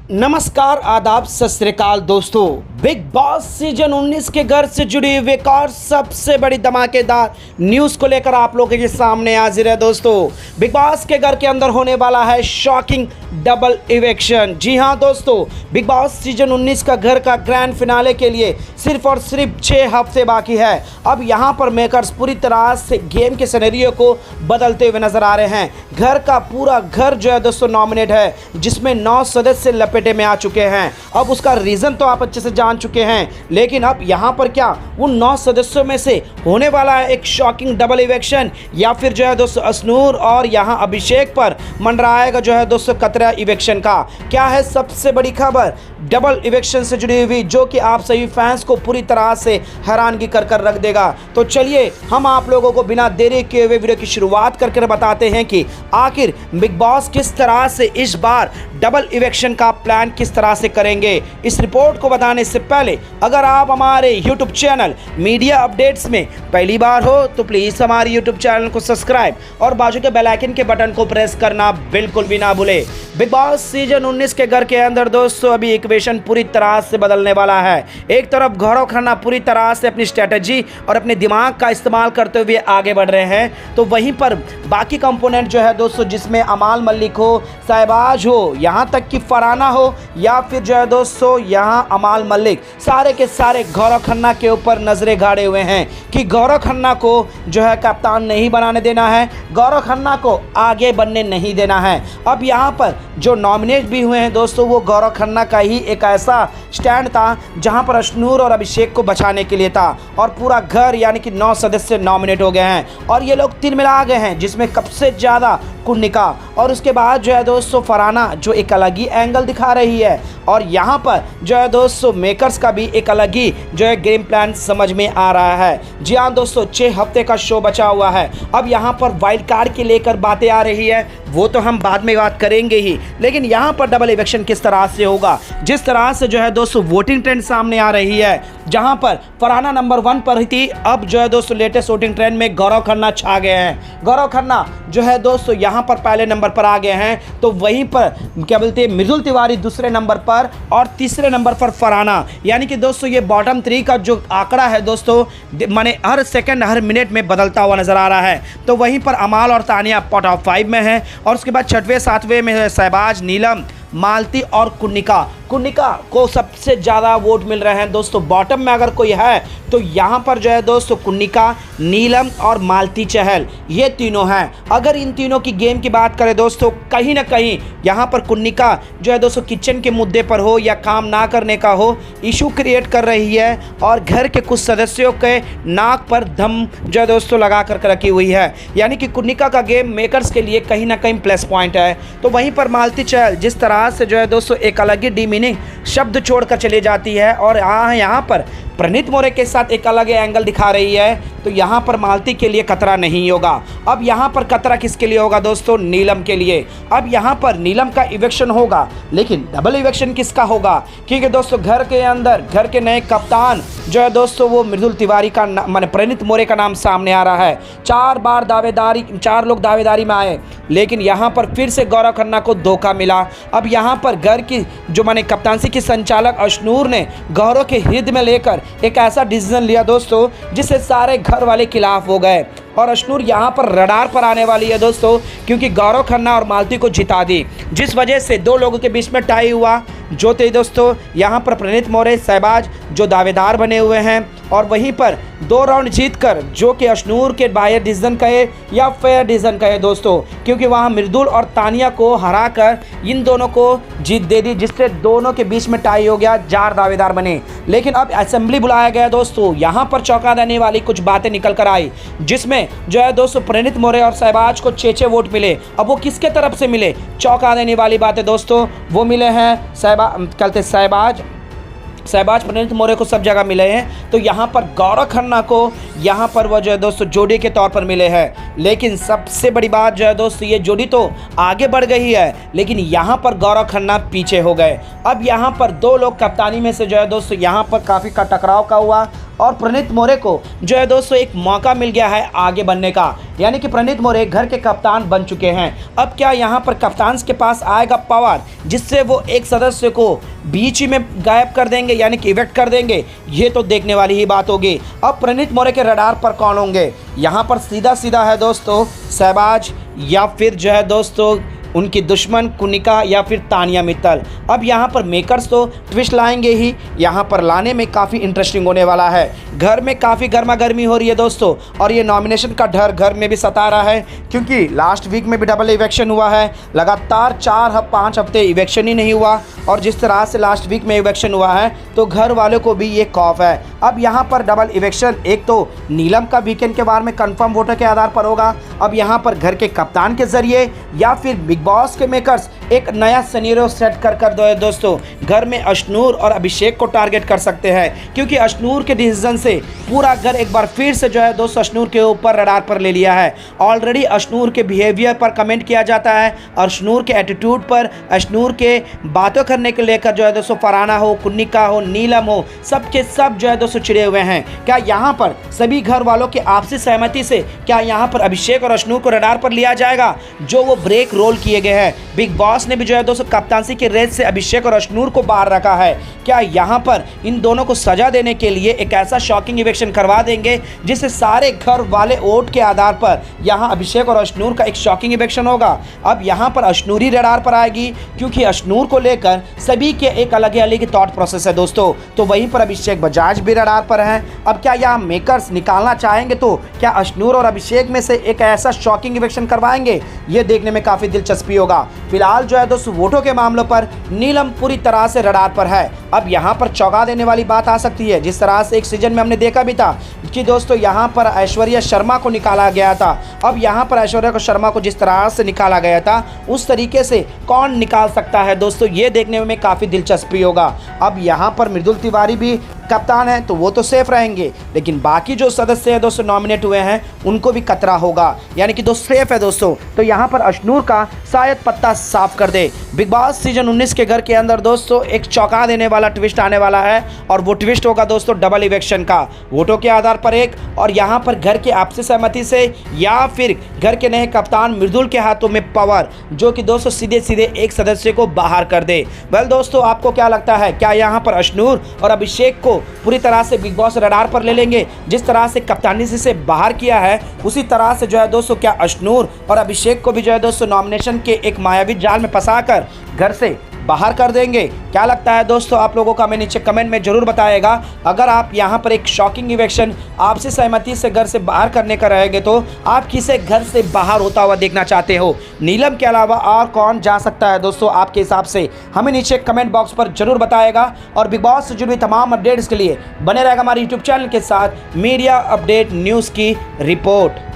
नमस्कार, आदाब, सत श्री अकाल दोस्तों। बिग बॉस सीजन 19 के घर से जुड़ी हुई एक और सबसे बड़ी धमाकेदार न्यूज़ को लेकर आप लोगों के सामने हाजिर है दोस्तों। बिग बॉस के घर के अंदर होने वाला है शॉकिंग डबल इवेक्शन। जी हां दोस्तों, बिग बॉस सीजन 19 का घर का ग्रैंड फिनाले के लिए सिर्फ और सिर्फ 6 हफ्ते बाकी है। अब यहां पर मेकर्स पूरी तरह से गेम के सिनेरियो को बदलते हुए नजर आ रहे हैं। घर का पूरा घर जो है दोस्तों नॉमिनेट है, जिसमें 9 सदस्य लपेटे में आ चुके हैं। अब उसका रीज़न तो आप अच्छे से जान चुके हैं, लेकिन अब यहाँ पर क्या उन 9 सदस्यों में से होने वाला है एक शॉकिंग डबल इवेक्शन, या फिर जो है दोस्तों अशनूर और यहाँ अभिषेक पर मंडराएगा जो है दोस्तों खतरा इवेक्शन का। क्या है सबसे बड़ी खबर डबल इवेक्शन से जुड़ी हुई, जो कि आप सभी फैंस को पूरी तरह से हैरानगी कर रख देगा। तो चलिए हम आप लोगों को बिना देरी किए हुए वीडियो की शुरुआत करके बताते हैं कि आखिर बिग बॉस किस तरह से इस बार डबल इवेक्शन का प्लान किस तरह से करेंगे। इस रिपोर्ट को बताने से पहले अगर आप हमारे यूट्यूब चैनल मीडिया अपडेट्स में पहली बार हो तो प्लीज़ हमारे यूट्यूब चैनल को सब्सक्राइब और बाजू के बेल आइकन के बटन को प्रेस करना बिल्कुल भी ना भूले। बिग बॉस सीजन 19 के घर के अंदर दोस्तों अभी इक्वेशन पूरी तरह से बदलने वाला है। एक तरफ गौरव खन्ना पूरी तरह से अपनी स्ट्रेटजी और अपने दिमाग का इस्तेमाल करते हुए आगे बढ़ रहे हैं, तो वहीं पर बाकी कंपोनेंट जो है दोस्तों, जिसमें अमाल मलिक हो, शहबाज हो, यहाँ तक कि फरहाना हो या फिर जो है दोस्तों यहाँ अमाल मलिक, सारे के सारे गौरव खन्ना के ऊपर नजरें गाड़े हुए हैं कि गौरव खन्ना को जो है कप्तान नहीं बनाने देना है, गौरव खन्ना को आगे बढ़ने नहीं देना है। अब यहाँ पर जो नॉमिनेट भी हुए हैं दोस्तों, वो गौरव खन्ना का ही एक ऐसा स्टैंड था जहाँ पर अशनूर और अभिषेक को बचाने के लिए था, और पूरा घर यानी कि 9 सदस्य नॉमिनेट हो गए हैं और ये लोग 3 मिला गए हैं, जिसमें सबसे ज़्यादा कुन्निका और उसके बाद जो है दोस्तों फरहाना, जो एक अलग ही एंगल दिखा रही है। और यहाँ पर जो है दोस्तों मेकर्स का भी एक अलग ही जो है गेम प्लान समझ में आ रहा है। जी हाँ दोस्तों, 6 हफ्ते का शो बचा हुआ है। अब यहाँ पर वाइल्ड कार्ड के लेकर बातें आ रही है, वो तो हम बाद में बात करेंगे ही, लेकिन यहाँ पर डबल इवेक्शन किस तरह से होगा, जिस तरह से जो है दोस्तों वोटिंग ट्रेंड सामने आ रही है, जहाँ पर फरहाना नंबर 1 पर ही थी, अब जो है दोस्तों लेटेस्ट वोटिंग ट्रेंड में गौरव खन्ना छा गए हैं। गौरव खन्ना जो है दोस्तों यहाँ पर पहले नंबर पर आ गए हैं, तो वहीं पर क्या बोलते हैं मृदुल तिवारी दूसरे नंबर पर और तीसरे नंबर पर फरहाना। यानी कि दोस्तों ये बॉटम 3 का जो आंकड़ा है दोस्तों, माने हर सेकंड हर मिनट में बदलता हुआ नजर आ रहा है। तो वहीं पर अमाल और तानिया टॉप 5 में है, और उसके बाद 6वें 7वें में है शहबाज, नीलम, मालती और कुन्निका को सबसे ज़्यादा वोट मिल रहे हैं दोस्तों। बॉटम में अगर कोई है तो यहाँ पर जो है दोस्तों कुन्निका, नीलम और मालती चहल, ये तीनों हैं। अगर इन तीनों की गेम की बात करें दोस्तों, कहीं ना कहीं यहाँ पर कुन्निका जो है दोस्तों किचन के मुद्दे पर हो या काम ना करने का हो, इशू क्रिएट कर रही है और घर के कुछ सदस्यों के नाक पर दम जो है दोस्तों लगा कर रखी हुई है। यानी कि कुन्निका का गेम मेकर्स के लिए कहीं ना कहीं प्लस पॉइंट है। तो वहीं पर मालती चहल जिस तरह से जो है दोस्तों एक अलग ही डीमीनिंग शब्द छोड़कर चली जाती है और यहाँ पर प्रणीत मोरे के साथ एक अलग एंगल दिखा रही है, तो यहाँ पर मालती के लिए खतरा नहीं होगा। अब यहाँ पर खतरा किसके लिए होगा दोस्तों? नीलम के लिए। अब यहाँ पर नीलम का इवेक्शन होगा, लेकिन डबल इवेक्शन किसका होगा? क्योंकि दोस्तों घर के अंदर घर के नए कप्तान जो है दोस्तों वो मृदुल तिवारी का माने प्रणीत मोरे का नाम सामने आ रहा है। 4 लोग दावेदारी में आए, लेकिन यहाँ पर फिर से गौरव खन्ना को धोखा मिला। अब यहाँ पर घर की जो माने कप्तानसी की संचालक अशनूर ने गौरव के हित में लेकर एक ऐसा डिसीजन लिया दोस्तों, जिससे सारे घर वाले खिलाफ हो गए और अशनूर यहाँ पर रडार पर आने वाली है दोस्तों, क्योंकि गौरव खन्ना और मालती को जिता दी, जिस वजह से 2 लोगों के बीच में टाई हुआ, जो थे दोस्तों यहाँ पर प्रणीत मोरे, शहबाज जो दावेदार बने हुए हैं, और वहीं पर 2 राउंड जीतकर जो कि अशनूर के बायर डिसीजन कहे या फेयर डिसीजन कहे दोस्तों, क्योंकि वहाँ मृदुल और तानिया को हराकर इन दोनों को जीत दे दी, जिससे दोनों के बीच में टाई हो गया, 4 दावेदार बने। लेकिन अब असेंबली बुलाया गया दोस्तों, यहाँ पर चौंका देने वाली कुछ बातें निकल कर आई, जिसमें जो है दोस्तों प्रणीत मोरे और शहबाज को 6 वोट मिले। अब वो किसके तरफ से मिले? चौंका देने वाली बातें दोस्तों, वो मिले हैं शहबाज प्रणीत मोरे को सब जगह मिले हैं। तो यहाँ पर गौरव खन्ना को यहाँ पर वो जो है दोस्तों जोड़ी के तौर पर मिले हैं। लेकिन सबसे बड़ी बात जो है दोस्तों, ये जोड़ी तो आगे बढ़ गई है, लेकिन यहाँ पर गौरव खन्ना पीछे हो गए। अब यहाँ पर 2 लोग कप्तानी में से जो है दोस्तों यहाँ पर काफ़ी का टकराव का हुआ और प्रणीत मोरे को जो है दोस्तों एक मौका मिल गया है आगे बढ़ने का, यानी कि प्रणीत मोरे घर के कप्तान बन चुके हैं। अब क्या यहाँ पर कप्तान के पास आएगा पावर जिससे वो एक सदस्य को बीच ही में गायब कर देंगे, यानी कि इवेक्ट कर देंगे? ये तो देखने वाली ही बात होगी। अब प्रणीत मोरे के रडार पर कौन होंगे? यहाँ पर सीधा सीधा है दोस्तों शहबाज, या फिर जो है दोस्तों उनकी दुश्मन कुनिका, या फिर तानिया मित्तल। अब यहाँ पर मेकर्स तो ट्विस्ट लाएंगे ही, यहाँ पर लाने में काफ़ी इंटरेस्टिंग होने वाला है। घर में काफ़ी गर्मा गर्मी हो रही है दोस्तों, और ये नॉमिनेशन का डर घर में भी सता रहा है, क्योंकि लास्ट वीक में भी डबल इवेक्शन हुआ है। लगातार 4-5 हफ्ते इवेक्शन ही नहीं हुआ, और जिस तरह से लास्ट वीक में इवेक्शन हुआ है तो घर वालों को भी ये खौफ है। अब यहाँ पर डबल इवेक्शन एक तो नीलम का वीकेंड के बारे में कंफर्म वोटर के आधार पर होगा, अब यहाँ पर घर के कप्तान के जरिए, या फिर बिग बॉस के मेकर्स एक नया सिनेरियो सेट कर दो दोस्तों, घर में अशनूर और अभिषेक को टारगेट कर सकते हैं, क्योंकि अशनूर के डिसीजन से पूरा घर एक बार फिर से जो है दोस्तों अशनूर के ऊपर रडार पर ले लिया है। ऑलरेडी अशनूर के बिहेवियर पर कमेंट किया जाता है, अशनूर के एटीट्यूड पर, अशनूर के बातों करने के लेकर जो है दोस्तों फरहाना हो, कुन्निका हो, नीलम हो, सब के सब जो है दोस्तों चिड़े हुए हैं। क्या यहाँ पर सभी घर वालों की आपसी सहमति से क्या यहाँ पर अभिषेक और अशनूर को रडार पर लिया जाएगा, जो वो ब्रेक रोल किए गए हैं? बिग बॉस ने भी जो है दोस्तों कप्तानसी के रेस से अभिषेक और अशनूर को बाहर रखा है। क्या यहाँ पर इन दोनों को सजा देने के लिए एक ऐसा शॉकिंग इवेक्शन करवा देंगे जिससे सारे घर वाले वोट के आधार पर यहाँ अभिषेक और अशनूर का एक शॉकिंग इवेक्शन होगा? अब यहाँ पर अशनूर ही रडार पर आएगी, क्योंकि अशनूर को लेकर सभी के एक अलग ही थॉट प्रोसेस है दोस्तों। तो वहीं पर अभिषेक बजाज भी रडार पर हैं। अब क्या यहाँ मेकर्स निकालना चाहेंगे तो क्या अशनूर और अभिषेक में से एक ऐसा शॉकिंग इवेक्शन करवाएंगे? ये देखने में काफ़ी दिलचस्पी होगा। फिलहाल जो है दोस्तों वोटों के मामलों पर नीलम पूरी तरह से रडार पर है। अब यहाँ पर चौंका देने वाली बात आ सकती है, जिस तरह से एक सीजन में हमने देखा भी था कि दोस्तों यहाँ पर ऐश्वर्या शर्मा को निकाला गया था। अब यहाँ पर ऐश्वर्या शर्मा को जिस तरह से निकाला गया था उस तरीके से कौन निकाल सकता है दोस्तों, ये देखने में काफ़ी दिलचस्पी होगा। अब यहाँ पर मृदुल तिवारी भी कप्तान है तो वो तो सेफ रहेंगे, लेकिन बाकी जो सदस्य हैं दोस्तों नॉमिनेट हुए हैं उनको भी खतरा होगा, यानी कि दोस्त सेफ है दोस्तों। तो यहाँ पर अशनूर का शायद पत्ता साफ कर दे। बिग बॉस सीजन 19 के घर के अंदर दोस्तों एक चौंका देने वाला ट्विस्ट आने वाला है, और वो ट्विस्ट होगा दोस्तों डबल इवेक्शन का, वोटों के आधार पर एक, और यहाँ पर घर के आपसी सहमति से, या फिर घर के नए कप्तान मृदुल के हाथों में पावर, जो कि दोस्तों सीधे सीधे एक सदस्य को बाहर कर दे। वेल दोस्तों, आपको क्या लगता है, क्या यहाँ पर अशनूर और अभिषेक को पूरी तरह से बिग बॉस रडार पर ले लेंगे? जिस तरह से कप्तानी से बाहर किया है उसी तरह से जो है दोस्तों क्या अशनूर और अभिषेक को भी जो है दोस्तों नॉमिनेशन के एक मायावी जाल में फंसाकर घर से बाहर कर देंगे? क्या लगता है दोस्तों आप लोगों का, हमें नीचे कमेंट में जरूर बताएगा। अगर आप यहाँ पर एक शॉकिंग इवेक्शन आपसे सहमति से घर से बाहर करने का रहेंगे तो आप किसे घर से बाहर होता हुआ देखना चाहते हो? नीलम के अलावा और कौन जा सकता है दोस्तों आपके हिसाब से? हमें नीचे कमेंट बॉक्स पर जरूर बताएगा, और बिग बॉस से जुड़ी तमाम अपडेट्स के लिए बने रहेगा हमारे यूट्यूब चैनल के साथ मीडिया अपडेट न्यूज़ की रिपोर्ट।